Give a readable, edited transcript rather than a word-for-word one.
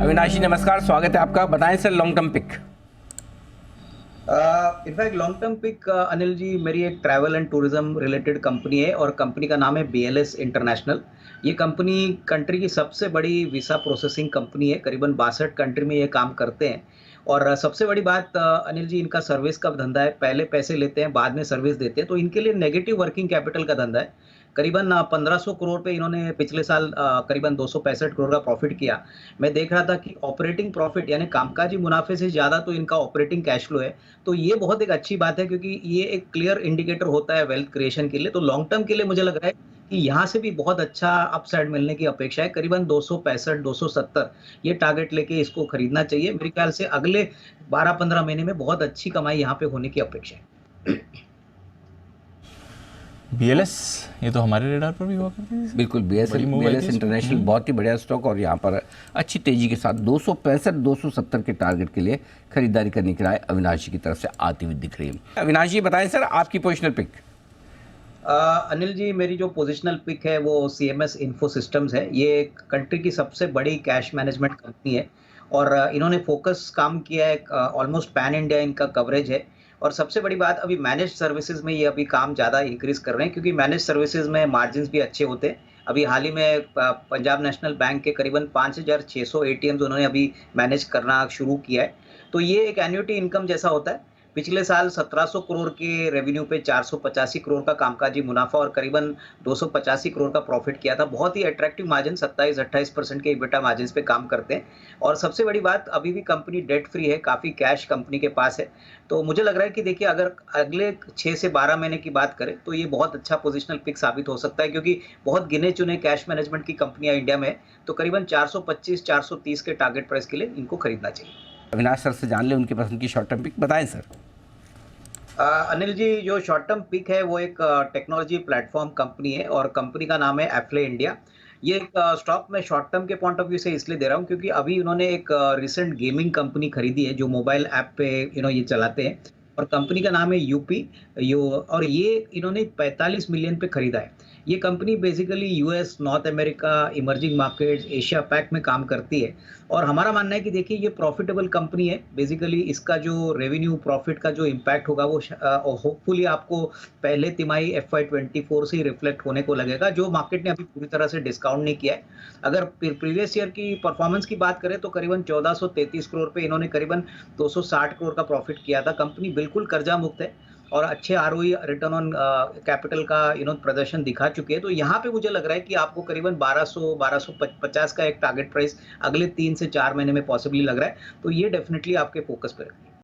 अविनाश जी नमस्कार, स्वागत है आपका। बताएं sir long term pick. In fact long term pick Anil ji, मेरी एक travel and tourism related company है और कंपनी का नाम है बीएलएस इंटरनेशनल। ये कंपनी कंट्री की सबसे बड़ी वीसा प्रोसेसिंग कंपनी है। करीबन 62 कंट्री में ये काम करते हैं। और सबसे बड़ी बात अनिल जी, इनका सर्विस का धंधा है। पहले पैसे लेते हैं, बाद में सर्विस देते हैं, तो इनके लिए नेगेटिव वर्किंग कैपिटल का धंधा है। करीबन 1500 करोड़ पे इन्होंने पिछले साल करीबन 265 करोड़ का प्रॉफिट किया। मैं देख रहा था कि ऑपरेटिंग प्रॉफिट यानी कामकाजी मुनाफे से ज़्यादा तो इनका ऑपरेटिंग कैश फ्लो है। तो ये बहुत एक अच्छी बात है, क्योंकि ये एक क्लियर इंडिकेटर होता है वेल्थ क्रिएशन के लिए। तो लॉन्ग टर्म के लिए मुझे लग रहा है कि यहाँ से भी बहुत अच्छा अपसाइड मिलने की अपेक्षा है। करीबन 265 270 ये टारगेट लेके इसको खरीदना चाहिए। मेरे ख्याल से अगले 12-15 महीने में बहुत अच्छी कमाई यहाँ पे होने की अपेक्षा है। बीएलएस ये तो हमारे रेडार पर भी हुआ करती है। बिल्कुल, बीएलएस इंटरनेशनल बहुत ही बढ़िया स्टॉक और यहाँ पर अच्छी तेजी के साथ 265 270 के टारगेट के लिए खरीदारी करने की राय अविनाश जी की तरफ से आती हुई दिख रही है। अविनाश जी बताएं सर आपकी पोजिशनल पिक। अनिल जी, मेरी जो पोजिशनल पिक है वो सीएमएस इन्फो सिस्टम्स है। ये कंट्री की सबसे बड़ी कैश मैनेजमेंट कंपनी है और इन्होंने फोकस काम किया है। ऑलमोस्ट पैन इंडिया इनका कवरेज है। और सबसे बड़ी बात, अभी मैनेज सर्विसेज में ये अभी काम ज़्यादा इंक्रीज कर रहे हैं, क्योंकि मैनेज सर्विसेज में मार्जिन भी अच्छे होते हैं। अभी हाल ही में पंजाब नेशनल बैंक के करीबन 5600 एटीएम्स उन्होंने अभी मैनेज करना शुरू किया है। तो ये एक एन्युटी इनकम जैसा होता है। पिछले साल 1700 करोड़ के रेवेन्यू पे 485 करोड़ का कामकाजी मुनाफा और करीबन 285 करोड़ का प्रॉफिट किया था। बहुत ही अट्रैक्टिव मार्जिन, 27-28% के इबिटा मार्जिन पे काम करते हैं। और सबसे बड़ी बात, अभी भी कंपनी डेट फ्री है, काफ़ी कैश कंपनी के पास है। तो मुझे लग रहा है कि देखिए, अगर अगले 6 से 12 महीने की बात करें तो ये बहुत अच्छा पोजिशनल पिक साबित हो सकता है, क्योंकि बहुत गिने चुने कैश मैनेजमेंट की कंपनियां इंडिया में है। तो करीबन 425-430 के टारगेट प्राइस के लिए इनको खरीदना चाहिए। अविनाश सर से जान ले उनकी पसंद की शॉर्ट टर्म पिक बताएं सर। अनिल जी, जो शॉर्ट टर्म पिक है वो एक टेक्नोलॉजी प्लेटफॉर्म कंपनी है और कंपनी का नाम है एफ्ले इंडिया। ये एक स्टॉक मैं शॉर्ट टर्म के पॉइंट ऑफ व्यू से इसलिए दे रहा हूँ, क्योंकि अभी उन्होंने एक रिसेंट गेमिंग कंपनी खरीदी है जो मोबाइल ऐप पे ये चलाते हैं। और कंपनी का नाम है यूपी यो, और ये इन्होंने 45 मिलियन पे खरीदा है। ये company basically US, north America, emerging markets, Asia pack में काम करती है। और हमारा मानना है कि देखिए, ये प्रॉफिटेबल कंपनी है। बेसिकली इसका जो रेवेन्यू प्रॉफिट का जो इम्पैक्ट होगा वो होपफुली आपको पहले तिमाही FY24 से ही रिफ्लेक्ट होने को लगेगा, जो मार्केट ने अभी पूरी तरह से डिस्काउंट नहीं किया है। अगर प्रीवियस ईयर की परफॉर्मेंस की बात करें तो करीबन 1433 करोड़ पे इन्होंने करीबन 260 करोड़ का प्रॉफिट किया था। कंपनी बिल्कुल कर्जा मुक्त है और अच्छे आरओई, रिटर्न ऑन कैपिटल का प्रदर्शन दिखा चुके हैं। तो यहाँ पे मुझे लग रहा है कि आपको करीबन 1200-1250 का एक टारगेट प्राइस अगले 3 से 4 महीने में पॉसिबली लग रहा है। तो ये डेफिनेटली आपके फोकस पे रखें।